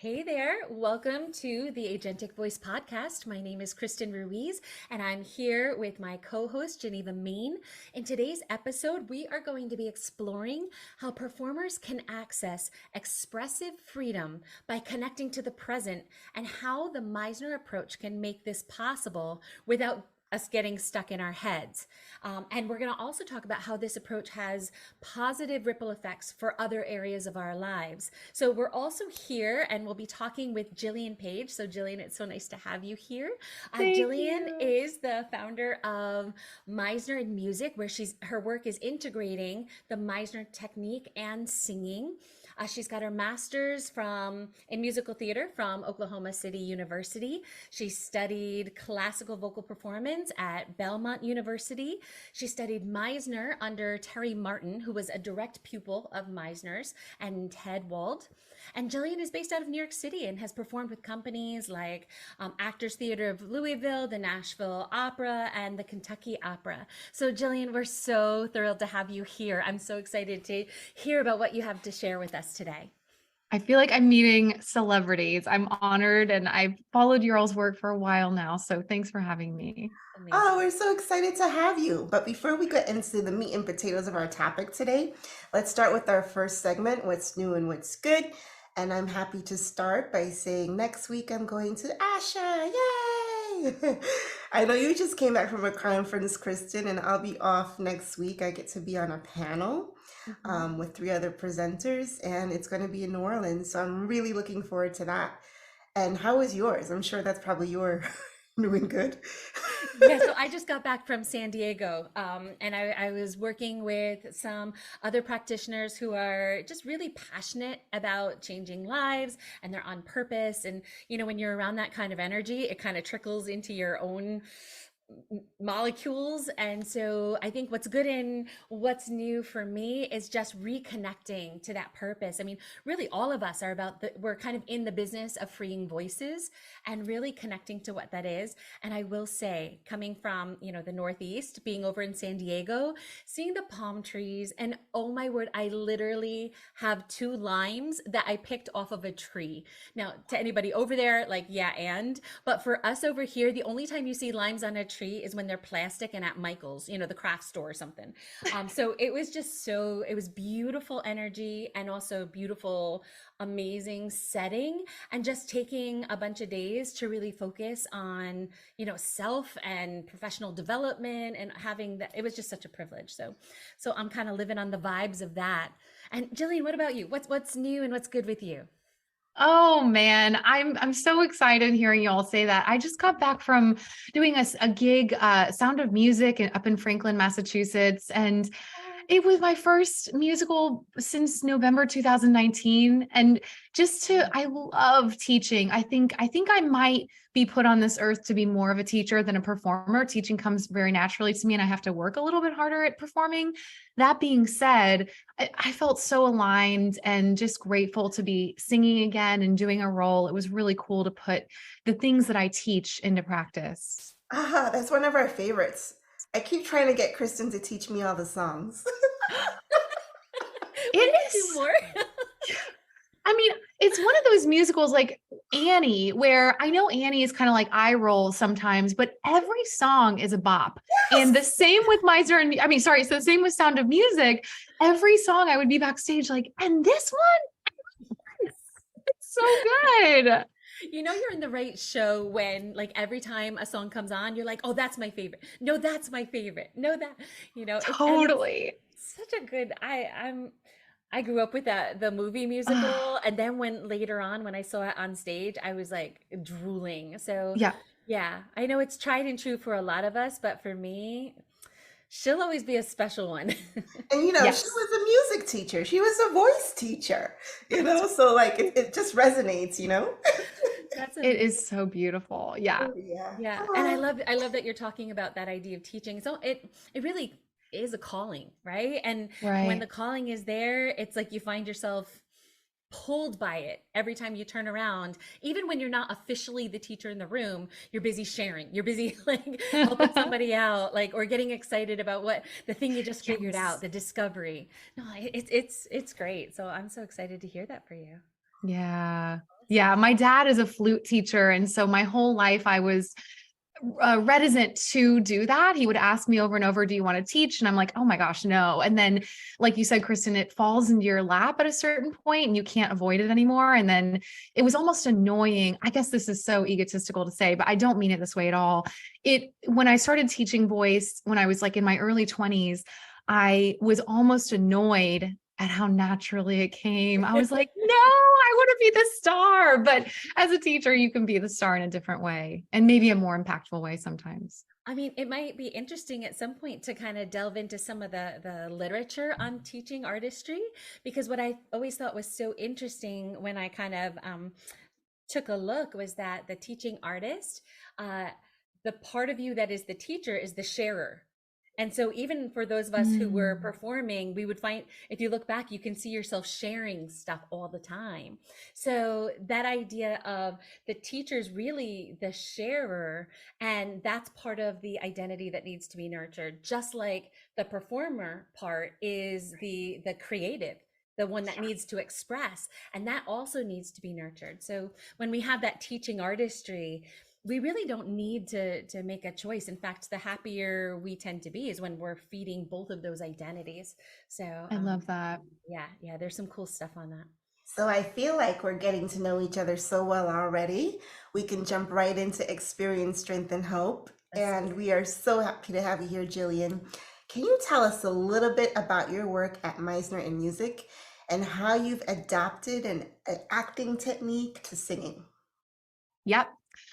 Hey there, welcome to the Agentic Voice Podcast. My name is Kristen Ruiz, and I'm here with my co-host, Geneva, Mayne. In today's episode, we are going to be exploring how performers can access expressive freedom by connecting to the present and how the Meisner approach can make this possible without us getting stuck in our heads. And we're going to also talk about how this approach has positive ripple effects for other areas of our lives. So we're also here and we'll be talking with Jillian Paige. So Jillian, it's so nice to have you here. Thank Jillian you. is the founder of Meisner in Music, where her work is integrating the Meisner technique and singing. She's got her master's in musical theater from Oklahoma City University. She studied classical vocal performance at Belmont University. She studied Meisner under Terry Martin, who was a direct pupil of Meisner's, and Ted Wald. And Jillian is based out of New York City and has performed with companies like Actors Theater of Louisville, the Nashville Opera, and the Kentucky Opera. So Jillian, we're so thrilled to have you here. I'm so excited to hear about what you have to share with us today. I feel like I'm meeting celebrities. I'm honored and I've followed your all's work for a while now. So thanks for having me. Amazing. Oh, we're so excited to have you. But before we get into the meat and potatoes of our topic today, let's start with our first segment, What's New and What's Good. And I'm happy to start by saying next week I'm going to Asha. Yay! I know you just came back from a conference, Kristen, and I'll be off next week. I get to be on a panel with three other presenters, and it's going to be in New Orleans. So I'm really looking forward to that. And how was yours? I'm sure that's probably your new and good. Yeah, so I just got back from San Diego, and I was working with some other practitioners who are just really passionate about changing lives, and they're on purpose. And, when you're around that kind of energy, it kind of trickles into your own molecules. And so I think what's good and what's new for me is just reconnecting to that purpose. I mean, really all of us are we're kind of in the business of freeing voices and really connecting to what that is. And I will say, coming from, the Northeast, being over in San Diego, seeing the palm trees, and oh my word, I literally have 2 limes that I picked off of a tree. Now, to anybody over there, but for us over here, the only time you see limes on a tree is when they're plastic and at Michael's, the craft store or something. So it was it was beautiful energy and also beautiful, amazing setting, and just taking a bunch of days to really focus on, self and professional development, and having that. It was just such a privilege. So I'm kind of living on the vibes of that. And Jillian, what about you? What's new and what's good with you? Oh man, I'm so excited hearing you all say that. I just got back from doing a gig, Sound of Music up in Franklin, Massachusetts, and it was my first musical since November 2019. And I love teaching. I think I might be put on this earth to be more of a teacher than a performer. Teaching comes very naturally to me, and I have to work a little bit harder at performing. That being said, I felt so aligned and just grateful to be singing again and doing a role. It was really cool to put the things that I teach into practice. That's one of our favorites. I keep trying to get Kristen to teach me all the songs. It We can do is. more. I mean, it's one of those musicals like Annie, where I know Annie is kind of like eye roll sometimes, but every song is a bop. And the Yes. same with Meisner, and I mean, sorry, so the same with Sound of Music. Every song I would be backstage like, and this one, it's so good. You're in the right show when, like, every time a song comes on, you're like, oh, that's my favorite. No, that's my favorite. No, that, it's Totally. such a good, I grew up with the movie musical. And then later on, when I saw it on stage, I was like drooling. So Yeah. yeah, I know it's tried and true for a lot of us, but for me, she'll always be a special one. And she Yes. was a music teacher. She was a voice teacher, so like it just resonates. That's It amazing. is so beautiful. Yeah. Oh yeah. Yeah, and Oh, I love that you're talking about that idea of teaching. So it really is a calling, right? And when the Right. calling is there, it's like you find yourself pulled by it every time you turn around. Even when you're not officially the teacher in the room, you're busy sharing. You're busy like helping somebody out, like, or getting excited about what the thing you just figured out, Yes. the discovery. No, it's great. So I'm so excited to hear that for you. Yeah. Yeah, my dad is a flute teacher. And so my whole life I was reticent to do that. He would ask me over and over, do you want to teach? And I'm like, oh my gosh, no. And then, like you said, Kristen, it falls into your lap at a certain point and you can't avoid it anymore. And then it was almost annoying. I guess this is so egotistical to say, but I don't mean it this way at all. When I started teaching voice, when I was like in my early 20s, I was almost annoyed at how naturally it came. I was like, no, I want to be the star. But as a teacher, you can be the star in a different way and maybe a more impactful way sometimes. I mean, it might be interesting at some point to kind of delve into some of the literature on teaching artistry, because what I always thought was so interesting when I kind of took a look was that the teaching artist, the part of you that is the teacher is the sharer. And so even for those of us who were performing, we would find, if you look back, you can see yourself sharing stuff all the time. So that idea of the teacher's really the sharer, and that's part of the identity that needs to be nurtured, just like the performer part is the creative, the one that needs to express, and that also needs to be nurtured. So when we have that teaching artistry, we really don't need to make a choice. In fact, the happier we tend to be is when we're feeding both of those identities. So I love that. Yeah, there's some cool stuff on that. So I feel like we're getting to know each other so well already. We can jump right into experience, strength, and hope. And we are so happy to have you here, Jillian. Can you tell us a little bit about your work at Meisner in music and how you've adapted an acting technique to singing? Yep.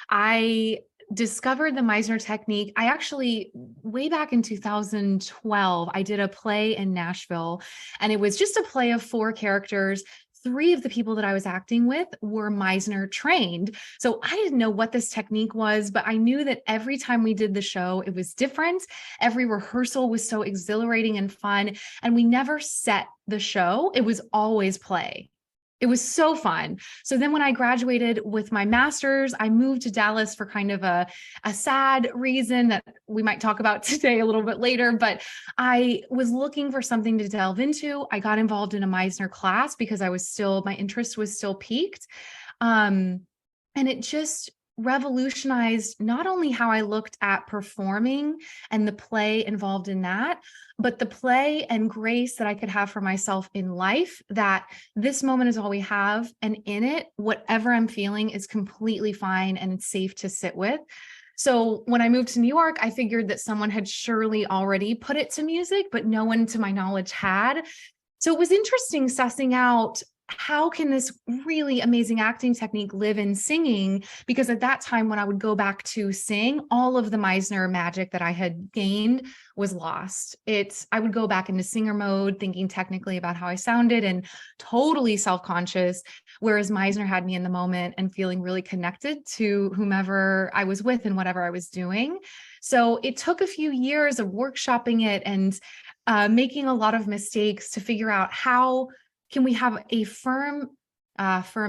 I discovered the Meisner Technique. I actually, way back in 2012, I did a play in Nashville, and it was just a play of 4 characters. 3 of the people that I was acting with were Meisner trained. So I didn't know what this technique was, but I knew that every time we did the show, it was different. Every rehearsal was so exhilarating and fun. And we never set the show. It was always play. It was so fun. So then when I graduated with my master's, I moved to Dallas for kind of a sad reason that we might talk about today a little bit later, but I was looking for something to delve into. I got involved in a Meisner class because my interest was still piqued. And it just revolutionized not only how I looked at performing and the play involved in that, but the play and grace that I could have for myself in life, that this moment is all we have. And in it, whatever I'm feeling is completely fine and it's safe to sit with. So when I moved to New York, I figured that someone had surely already put it to music, but no one to my knowledge had. So it was interesting sussing out, how can this really amazing acting technique live in singing? Because at that time, when I would go back to sing, all of the Meisner magic that I had gained was lost. I would go back into singer mode, thinking technically about how I sounded and totally self-conscious, whereas Meisner had me in the moment and feeling really connected to whomever I was with and whatever I was doing. So it took a few years of workshopping it and making a lot of mistakes to figure out how can we have a firm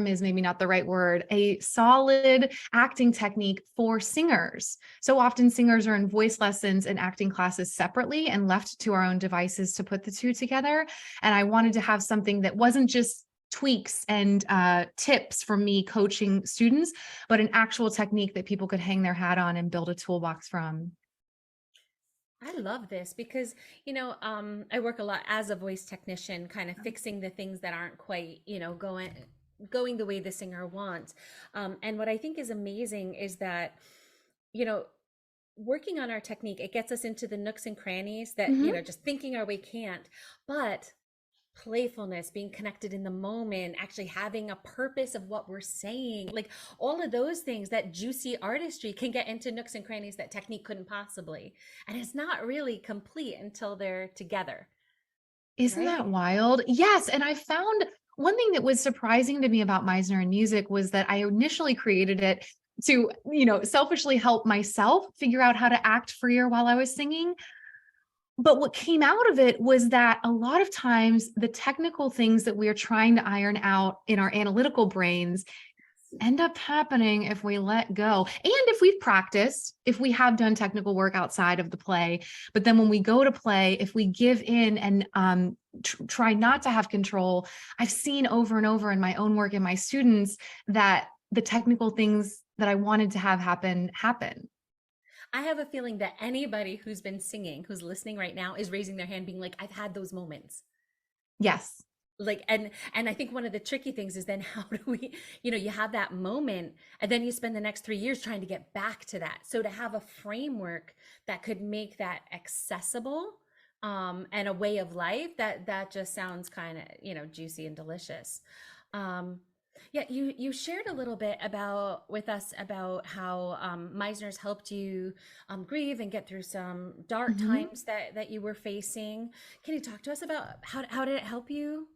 is maybe not the right word, a solid acting technique for singers. So often singers are in voice lessons and acting classes separately and left to our own devices to put the two together. And I wanted to have something that wasn't just tweaks and tips from me coaching students, but an actual technique that people could hang their hat on and build a toolbox from. I love this because, I work a lot as a voice technician, kind of fixing the things that aren't quite, going the way the singer wants. And what I think is amazing is that, working on our technique, it gets us into the nooks and crannies that, just thinking our way can't, but playfulness, being connected in the moment, actually having a purpose of what we're saying, like all of those things, that juicy artistry can get into nooks and crannies that technique couldn't possibly. And it's not really complete until they're together. Isn't that wild? Yes. And I found one thing that was surprising to me about Meisner in music was that I initially created it to, selfishly help myself figure out how to act freer while I was singing. But what came out of it was that a lot of times the technical things that we are trying to iron out in our analytical brains end up happening if we let go. And if we've practiced, if we have done technical work outside of the play, but then when we go to play, if we give in and try not to have control, I've seen over and over in my own work and my students that the technical things that I wanted to have happen. I have a feeling that anybody who's been singing, who's listening right now, is raising their hand being like, I've had those moments. Yes. Like, and I think one of the tricky things is then how do we, you have that moment and then you spend the next 3 years trying to get back to that. So to have a framework that could make that accessible, and a way of life, that just sounds kind of, juicy and delicious. Yeah, you shared a little bit with us about how Meisner's helped you grieve and get through some dark times that you were facing. Can you talk to us about how did it help you?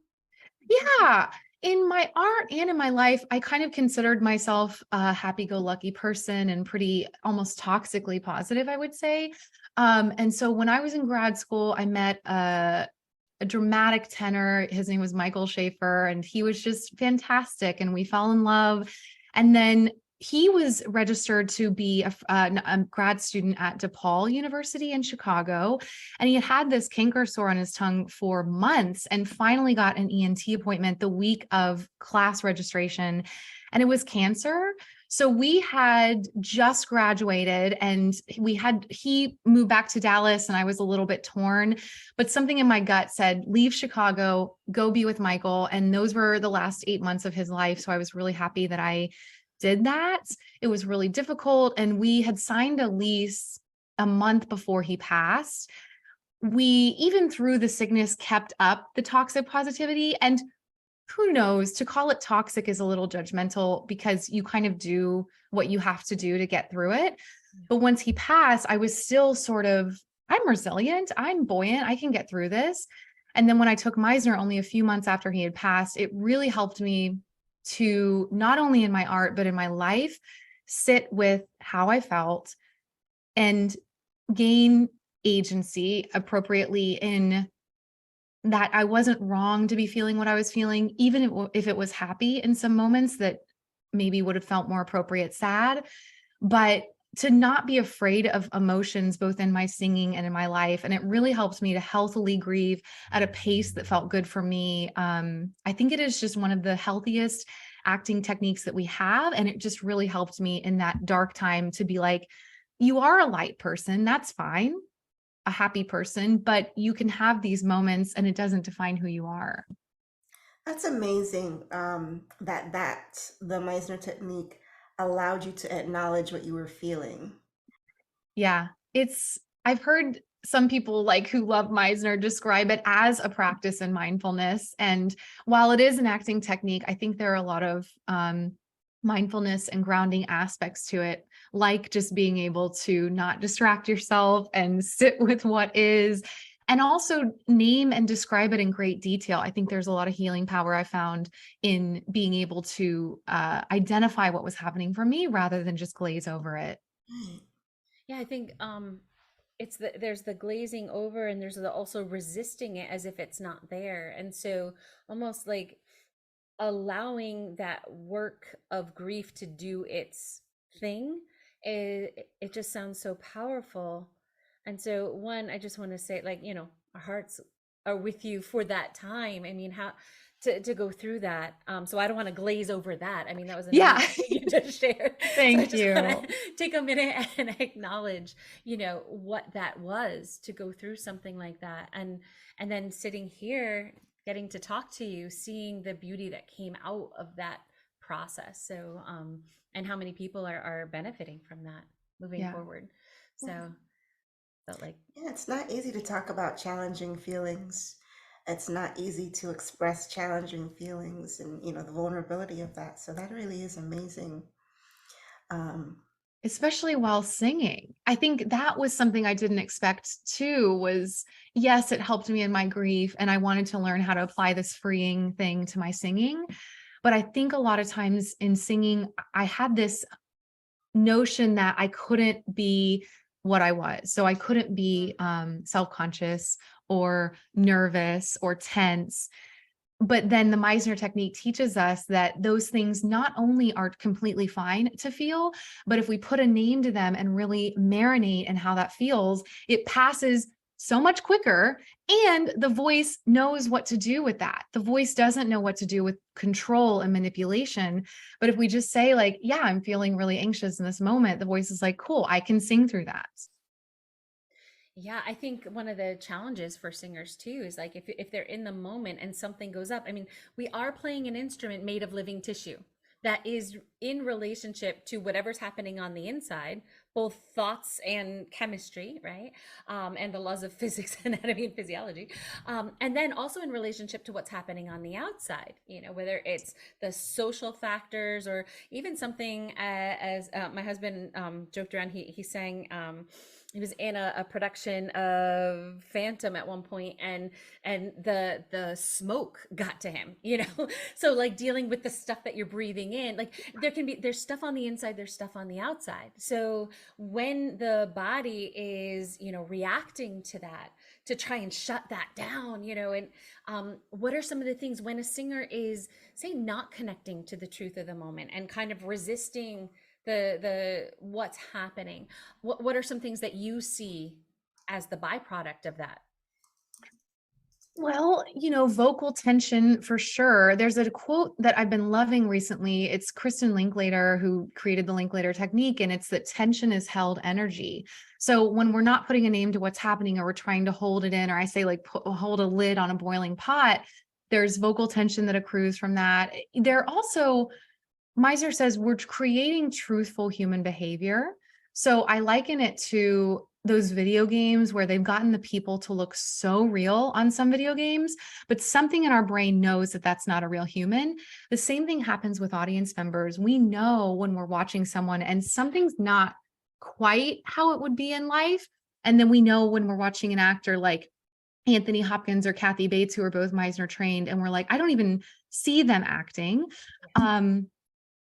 Yeah. In my art and in my life, I kind of considered myself a happy-go-lucky person and pretty almost toxically positive, I would say. And so when I was in grad school, I met a dramatic tenor. His name was Michael Schaefer, and he was just fantastic. And we fell in love. And then he was registered to be a grad student at DePaul University in Chicago. And he had this canker sore on his tongue for months and finally got an ENT appointment the week of class registration. And it was cancer. So we had just graduated and he moved back to Dallas and I was a little bit torn, but something in my gut said, leave Chicago, go be with Michael. And those were the last 8 months of his life. So I was really happy that I did that. It was really difficult. And we had signed a lease a month before he passed. We, even through the sickness, kept up the toxic positivity. And who knows, to call it toxic is a little judgmental because you kind of do what you have to do to get through it. But once he passed, I was still sort of, I'm resilient, I'm buoyant, I can get through this. And then when I took Meisner only a few months after he had passed, it really helped me to not only in my art, but in my life, sit with how I felt and gain agency appropriately in that I wasn't wrong to be feeling what I was feeling, even if it was happy in some moments that maybe would have felt more appropriate, sad, but to not be afraid of emotions, both in my singing and in my life. And it really helped me to healthily grieve at a pace that felt good for me. I think it is just one of the healthiest acting techniques that we have. And it just really helped me in that dark time to be like, you are a light person, that's fine, a happy person, but you can have these moments and it doesn't define who you are. That's amazing, that the Meisner technique allowed you to acknowledge what you were feeling. Yeah, I've heard some people who love Meisner describe it as a practice in mindfulness. And while it is an acting technique, I think there are a lot of mindfulness and grounding aspects to it, like just being able to not distract yourself and sit with what is, and also name and describe it in great detail. I think there's a lot of healing power I found in being able to identify what was happening for me rather than just glaze over it. Yeah, I think there's the glazing over and there's the also resisting it as if it's not there. And so almost like allowing that work of grief to do its thing, it just sounds so powerful. And so one, I just want to say, our hearts are with you for that time. I mean, how to go through that. So I don't want to glaze over that. I mean, that was amazing thing you just shared. Thank you. Take a minute and acknowledge, what that was to go through something like that. And then sitting here, getting to talk to you, seeing the beauty that came out of that process. So, and how many people are benefiting from that moving forward. So felt like, it's not easy to talk about challenging feelings. It's not easy to express challenging feelings and, the vulnerability of that. So that really is amazing. Especially while singing. I think that was something I didn't expect too, was yes, it helped me in my grief and I wanted to learn how to apply this freeing thing to my singing. But I think a lot of times in singing, I had this notion that I couldn't be what I was. So I couldn't be self-conscious or nervous or tense, But then the Meisner technique teaches us that those things not only are completely fine to feel, but if we put a name to them and really marinate in how that feels, it passes so much quicker. And the voice knows what to do with that. The voice doesn't know what to do with control and manipulation. But if we just say, like, yeah, I'm feeling really anxious in this moment, the voice is like, cool, I can sing through that. Yeah, I think one of the challenges for singers too is like if they're in the moment and something goes up. I mean, we are playing an instrument made of living tissue that is in relationship to whatever's happening on the inside, both thoughts and chemistry, right? And the laws of physics, anatomy, and physiology. And then also in relationship to what's happening on the outside, whether it's the social factors or even something as my husband joked around, he sang, he was in a production of Phantom at one point, and the smoke got to him, so like dealing with the stuff that you're breathing in, like there's stuff on the inside, there's stuff on the outside. So when the body is reacting to that, to try and shut that down, and what are some of the things when a singer is, say, not connecting to the truth of the moment and kind of resisting the what's happening? What are some things that you see as the byproduct of that? Well, vocal tension for sure. There's a quote that I've been loving recently. It's Kristen Linklater who created the Linklater technique, and it's that tension is held energy. So when we're not putting a name to what's happening, or we're trying to hold it in, or I say like hold a lid on a boiling pot, there's vocal tension that accrues from that. There also, Meisner says, we're creating truthful human behavior. So I liken it to those video games where they've gotten the people to look so real on some video games, but something in our brain knows that that's not a real human. The same thing happens with audience members. We know when we're watching someone and something's not quite how it would be in life. And then we know when we're watching an actor like Anthony Hopkins or Kathy Bates, who are both Meisner trained, and we're like, I don't even see them acting.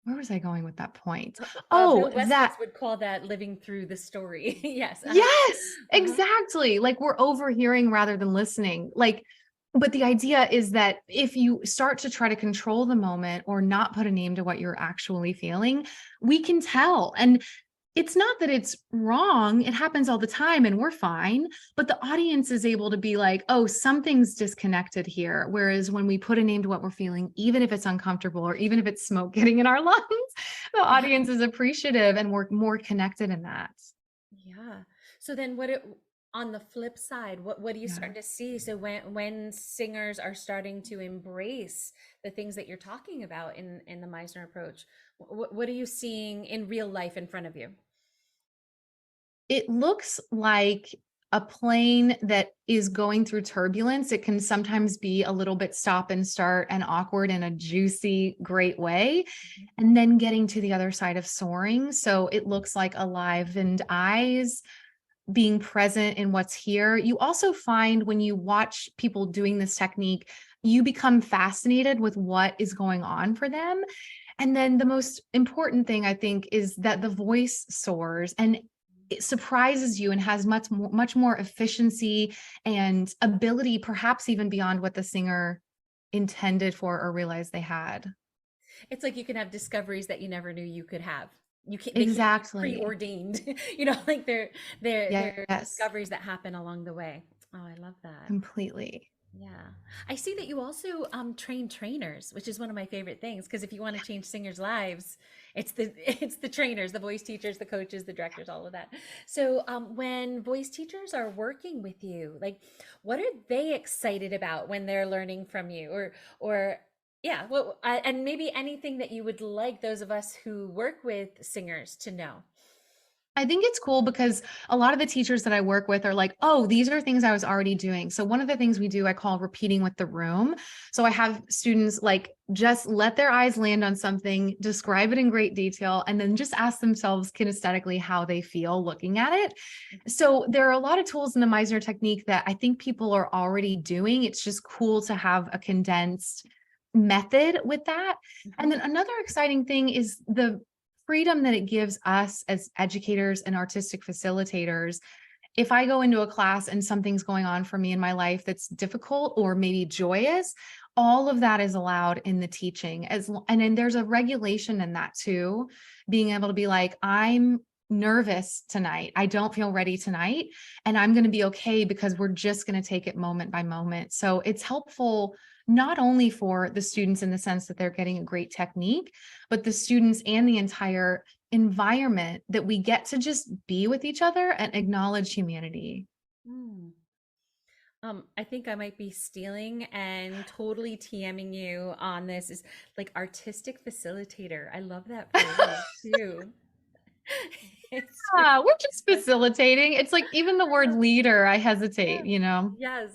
Where was I going with that point? Bill Westwood would call that living through the story. Yes. Yes, exactly. Like we're overhearing rather than listening. But the idea is that if you start to try to control the moment or not put a name to what you're actually feeling, we can tell. And it's not that it's wrong. It happens all the time and we're fine, but the audience is able to be like, oh, something's disconnected here. Whereas when we put a name to what we're feeling, even if it's uncomfortable or even if it's smoke getting in our lungs, the audience is appreciative and we're more connected in that. Yeah. So then on the flip side, what are you starting to see? So when singers are starting to embrace the things that you're talking about in the Meisner approach, what are you seeing in real life in front of you? It looks like a plane that is going through turbulence. It can sometimes be a little bit stop and start and awkward in a juicy, great way, and then getting to the other side of soaring. So it looks like alivened eyes, being present in what's here. You also find when you watch people doing this technique, you become fascinated with what is going on for them. And then the most important thing, I think, is that the voice soars and it surprises you and has much more efficiency and ability, perhaps even beyond what the singer intended for or realized they had. It's like you can have discoveries that you never knew you could have. You can't exactly preordained, like they're discoveries that happen along the way. Oh, I love that. Completely. Yeah. I see that you also train trainers, which is one of my favorite things, because if you want to change singers' lives, it's the trainers, the voice teachers, the coaches, the directors, all of that. So when voice teachers are working with you, like what are they excited about when they're learning from you? Or yeah, and maybe anything that you would like those of us who work with singers to know? I think it's cool because a lot of the teachers that I work with are like, oh, these are things I was already doing. So one of the things we do, I call repeating with the room. So I have students like just let their eyes land on something, describe it in great detail, and then just ask themselves kinesthetically how they feel looking at it. So there are a lot of tools in the Meisner technique that I think people are already doing. It's just cool to have a condensed method with that. And then another exciting thing is the freedom that it gives us as educators and artistic facilitators. If I go into a class and something's going on for me in my life that's difficult or maybe joyous, all of that is allowed in the teaching and then there's a regulation in that too, being able to be like, I'm nervous tonight. I don't feel ready tonight. And I'm going to be okay because we're just going to take it moment by moment. So it's helpful not only for the students in the sense that they're getting a great technique, but the students and the entire environment that we get to just be with each other and acknowledge humanity. Mm. I think I might be stealing and totally TMing you on this is like artistic facilitator. I love that phrase too. It's Yeah, we're just facilitating. It's like even the word leader, I hesitate, yes, you know? yes.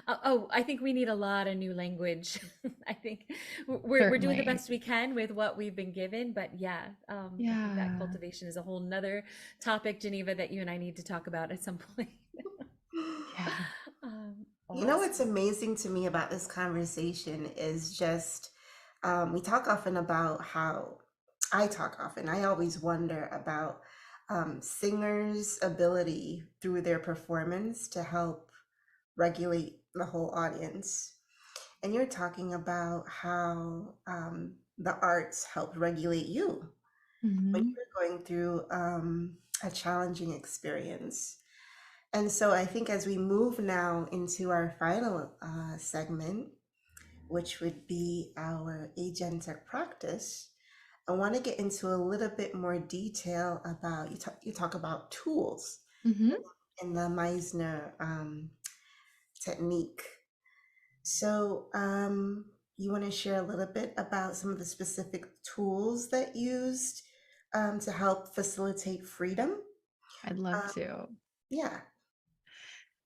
Oh, I think we need a lot of new language. I think we're doing the Certainly. best we can with what we've been given, but yeah, I think that Yeah. cultivation is a whole nother topic, Geneva, that you and I need to talk about at some point. Yeah. You know what's Awesome. amazing to me about this conversation is just we talk often about how I talk often. I always wonder about singers' ability through their performance to help regulate the whole audience. And you're talking about how the arts help regulate you when Mhm. you're going through a challenging experience. And so I think as we move now into our final segment, which would be our agentic practice, I want to get into a little bit more detail about you talk about tools Mhm. in the Meisner technique. So you want to share a little bit about some of the specific tools that used to help facilitate freedom? I'd love Um, to. yeah.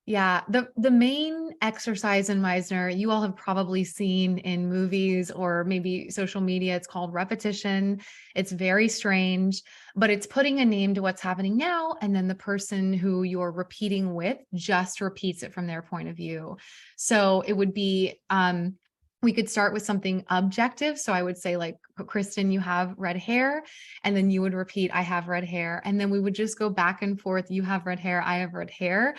Yeah, the main exercise in Meisner, you all have probably seen in movies or maybe social media. It's called repetition. It's very strange, but it's putting a name to what's happening now, and then the person who you're repeating with just repeats it from their point of view. So it would be we could start with something objective. So I would say like, Kristen, you have red hair, and then you would repeat, I have red hair, and then we would just go back and forth. You have red hair, I have red hair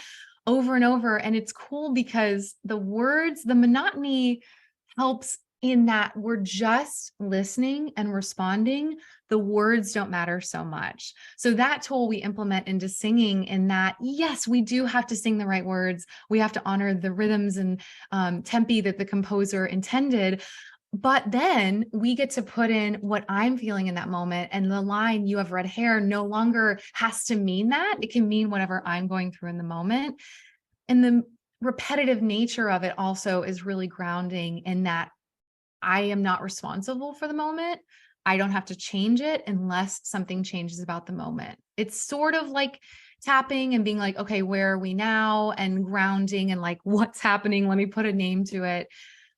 over and over. And it's cool because the words, the monotony helps in that we're just listening and responding. The words don't matter so much. So that tool we implement into singing in that, yes, we do have to sing the right words. We have to honor the rhythms and tempi that the composer intended. But then we get to put in what I'm feeling in that moment. And the line, you have red hair, no longer has to mean that. It can mean whatever I'm going through in the moment. And the repetitive nature of it also is really grounding in that I am not responsible for the moment. I don't have to change it unless something changes about the moment. It's sort of like tapping and being like, okay, where are we now? And grounding and like, what's happening? Let me put a name to it.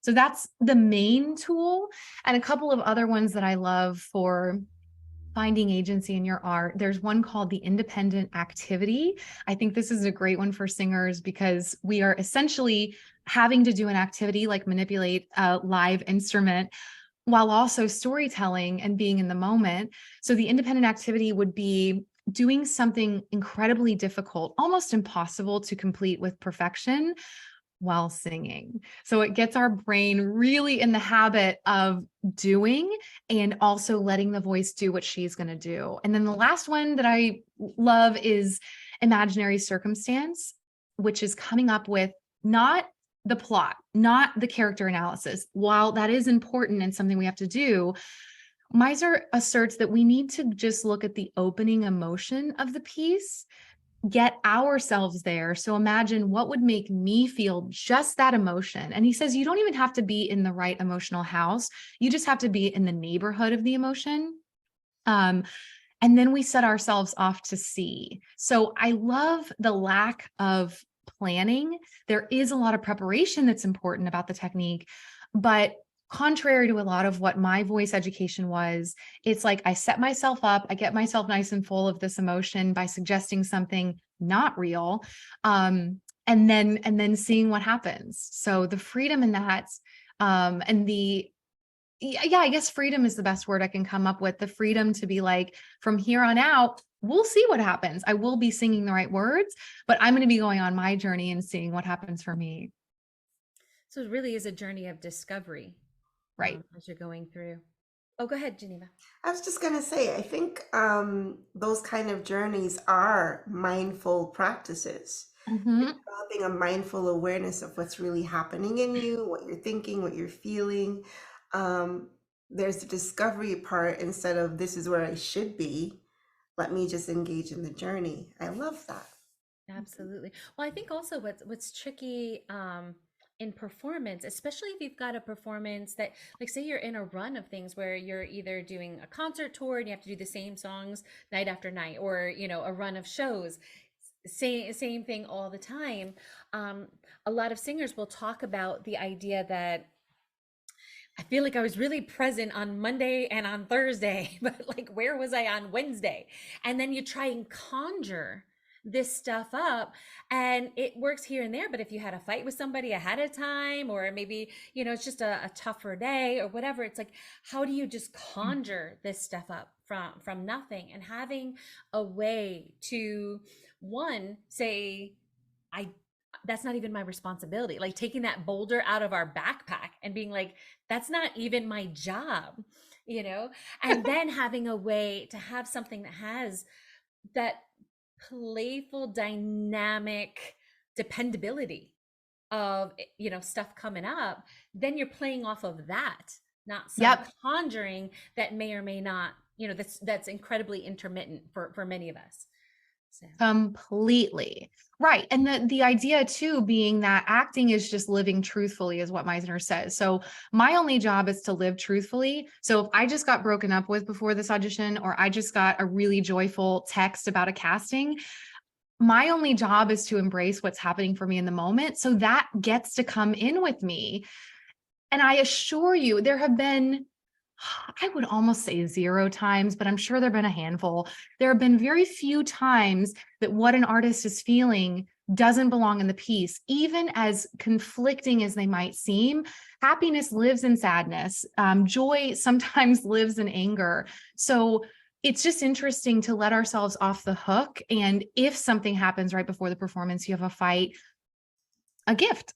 So that's the main tool. And a couple of other ones that I love for finding agency in your art. There's one called the independent activity. I think this is a great one for singers because we are essentially having to do an activity like manipulate a live instrument while also storytelling and being in the moment. So the independent activity would be doing something incredibly difficult, almost impossible to complete with perfection while singing. So it gets our brain really in the habit of doing and also letting the voice do what she's going to do. And then the last one that I love is imaginary circumstance, which is coming up with not the plot, not the character analysis. While that is important and something we have to do, Meisner asserts that we need to just look at the opening emotion of the piece, get ourselves there. So imagine what would make me feel just that emotion. And he says, you don't even have to be in the right emotional house. You just have to be in the neighborhood of the emotion. Um, and then we set ourselves off to sea. So I love the lack of planning. There is a lot of preparation that's important about the technique, but contrary to a lot of what my voice education was, it's like I set myself up, I get myself nice and full of this emotion by suggesting something not real, and then seeing what happens. So the freedom in that, and the yeah, I guess freedom is the best word I can come up with. The freedom to be like, from here on out, we'll see what happens. I will be singing the right words, but I'm going to be going on my journey and seeing what happens for me. So it really is a journey of discovery, Right. as you're going through. Oh, go ahead, Geneva. I was just going to say, I think those kind of journeys are mindful practices. Mm-hmm. Developing a mindful awareness of what's really happening in you, what you're thinking, what you're feeling. Um, there's the discovery part instead of this is where I should be. Let me just engage in the journey. I love that. Absolutely. Well, I think also what's tricky in performance, especially if you've got a performance that, like, say you're in a run of things where you're either doing a concert tour and you have to do the same songs night after night, or a run of shows, same thing all the time. A lot of singers will talk about the idea that I feel like I was really present on Monday and on Thursday, but like, where was I on Wednesday? And then you try and conjure this stuff up, and it works here and there. But if you had a fight with somebody ahead of time, or maybe, it's just a tougher day or whatever, it's like, how do you just conjure this stuff up from nothing? And having a way to, one, say, that's not even my responsibility. Like taking that boulder out of our backpack and being like, that's not even my job, and then having a way to have something that has that playful, dynamic dependability of, stuff coming up. Then you're playing off of that, not some Yep. conjuring that may or may not, that's incredibly intermittent for many of us. So. Completely. Right. And the idea too being that acting is just living truthfully is what Meisner says. So my only job is to live truthfully. So if I just got broken up with before this audition, or I just got a really joyful text about a casting, my only job is to embrace what's happening for me in the moment. So that gets to come in with me. And I assure you, there have been, I would almost say 0 times, but I'm sure there have been a handful. There have been very few times that what an artist is feeling doesn't belong in the piece, even as conflicting as they might seem. Happiness lives in sadness. Joy sometimes lives in anger. So it's just interesting to let ourselves off the hook. And if something happens right before the performance, you have a fight, a gift,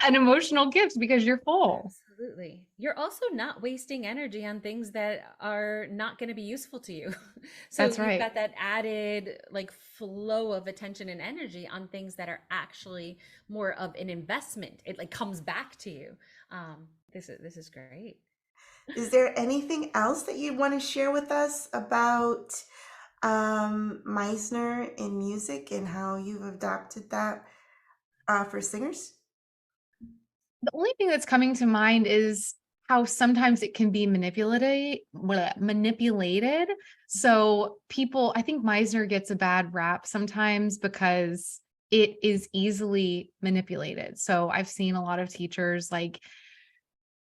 an emotional gift, because you're full. Absolutely. You're also not wasting energy on things that are not going to be useful to you. So That's you've right. got that added like flow of attention and energy on things that are actually more of an investment. It like comes back to you. This is great. Is there anything else that you'd want to share with us about Meisner in music and how you've adopted that for singers? The only thing that's coming to mind is how sometimes it can be manipulated. So people, I think Meisner gets a bad rap sometimes because it is easily manipulated. So I've seen a lot of teachers like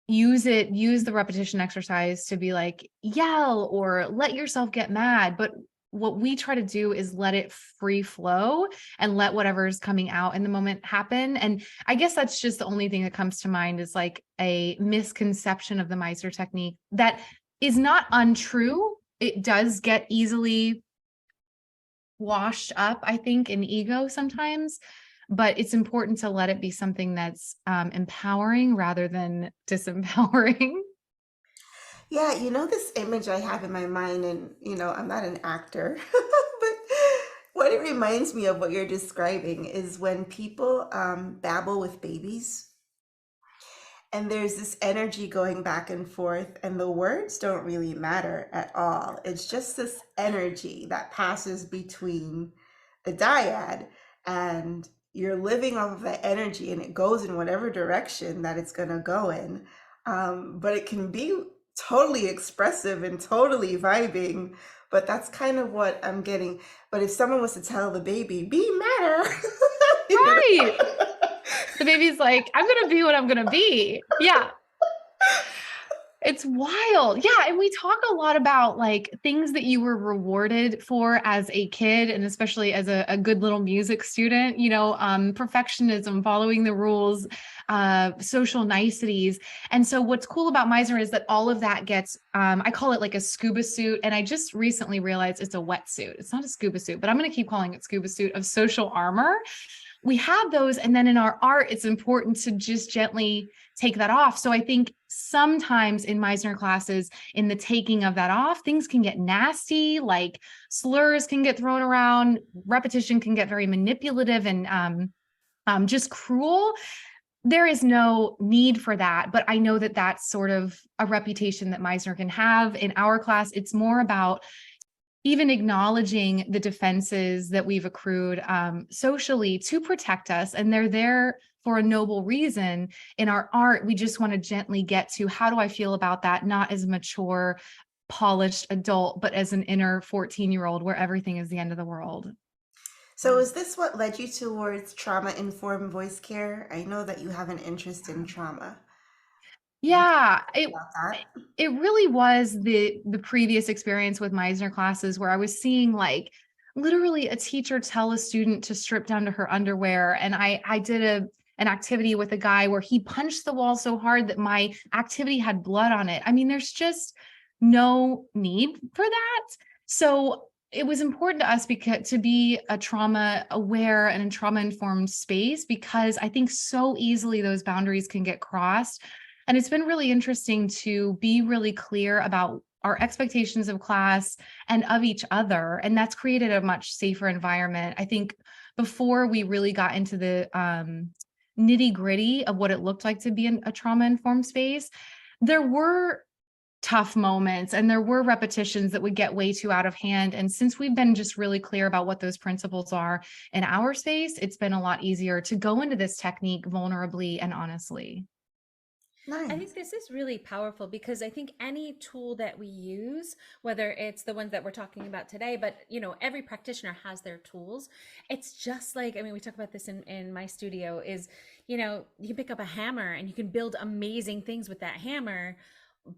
use the repetition exercise to be like, yell or let yourself get mad. But what we try to do is let it free flow and let whatever's coming out in the moment happen. And I guess that's just the only thing that comes to mind is like a misconception of the Meisner technique that is not untrue. It does get easily washed up, I think, in ego sometimes, but it's important to let it be something that's empowering rather than disempowering. Yeah, this image I have in my mind, and I'm not an actor, but what it reminds me of what you're describing is when people babble with babies, and there's this energy going back and forth, and the words don't really matter at all. It's just this energy that passes between a dyad, and you're living off of that energy, and it goes in whatever direction that it's going to go in. But it can be totally expressive and totally vibing, but that's kind of what I'm getting. But if someone was to tell the baby, be matter, Right. The baby's like, I'm going to be what I'm going to be. Yeah. It's wild. Yeah. And we talk a lot about like things that you were rewarded for as a kid, and especially as a good little music student, perfectionism, following the rules, social niceties. And so what's cool about Meisner is that all of that gets, I call it like a scuba suit. And I just recently realized it's a wetsuit. It's not a scuba suit, but I'm going to keep calling it scuba suit of social armor. we have those. And then in our art, it's important to just gently take that off. So I think sometimes in Meisner classes, in the taking of that off, things can get nasty, like slurs can get thrown around, repetition can get very manipulative and just cruel. There is no need for that, but I know that that's sort of a reputation that Meisner can have. In our class, it's more about even acknowledging the defenses that we've accrued socially to protect us, and they're there for a noble reason. In our art, we just want to gently get to, how do I feel about that, not as a mature, polished adult, but as an inner 14-year-old where everything is the end of the world. So is this what led you towards trauma-informed voice care? I know that you have an interest in trauma. Yeah, About that. it really was the previous experience with Meisner classes where I was seeing like literally a teacher tell a student to strip down to her underwear. And I did an activity with a guy where he punched the wall so hard that my activity had blood on it. I mean, there's just no need for that. So it was important to us to be a trauma aware and a trauma informed space, because I think so easily those boundaries can get crossed. And it's been really interesting to be really clear about our expectations of class and of each other. And that's created a much safer environment. I think before we really got into the nitty gritty of what it looked like to be in a trauma informed space, there were tough moments and there were repetitions that would get way too out of hand. And since we've been just really clear about what those principles are in our space, it's been a lot easier to go into this technique vulnerably and honestly. Nice. I think this is really powerful because I think any tool that we use, whether it's the ones that we're talking about today, but every practitioner has their tools. It's just like, I mean, we talk about this in my studio is, you can pick up a hammer and you can build amazing things with that hammer,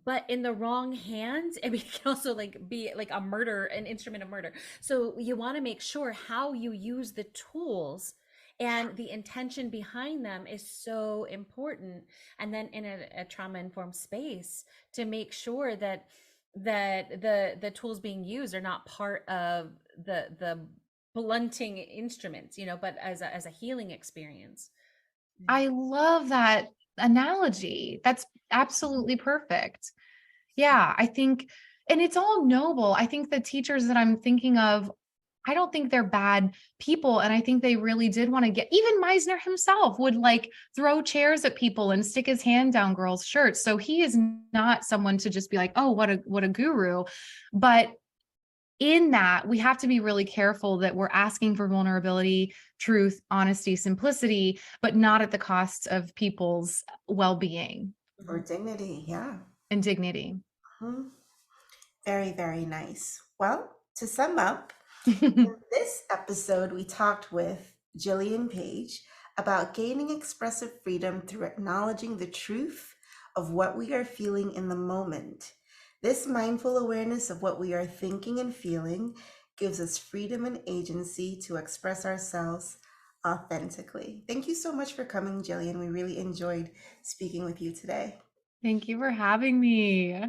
but in the wrong hands, it can also be like an instrument of murder. So you want to make sure how you use the tools and the intention behind them is so important. And then in a trauma-informed space, to make sure that the tools being used are not part of the blunting instruments, but as a healing experience. I love that analogy. That's absolutely perfect. Yeah, I think, and it's all noble. I think the teachers that I'm thinking of, I don't think they're bad people. And I think they really did want to even Meisner himself would throw chairs at people and stick his hand down girls' shirts. So he is not someone to just be like, oh, what a guru. But in that, we have to be really careful that we're asking for vulnerability, truth, honesty, simplicity, but not at the cost of people's well-being. Or dignity, yeah. And dignity. Mm-hmm. Very, very nice. Well, to sum up, in this episode, we talked with Jillian Paige about gaining expressive freedom through acknowledging the truth of what we are feeling in the moment. This mindful awareness of what we are thinking and feeling gives us freedom and agency to express ourselves authentically. Thank you so much for coming, Jillian. We really enjoyed speaking with you today. Thank you for having me.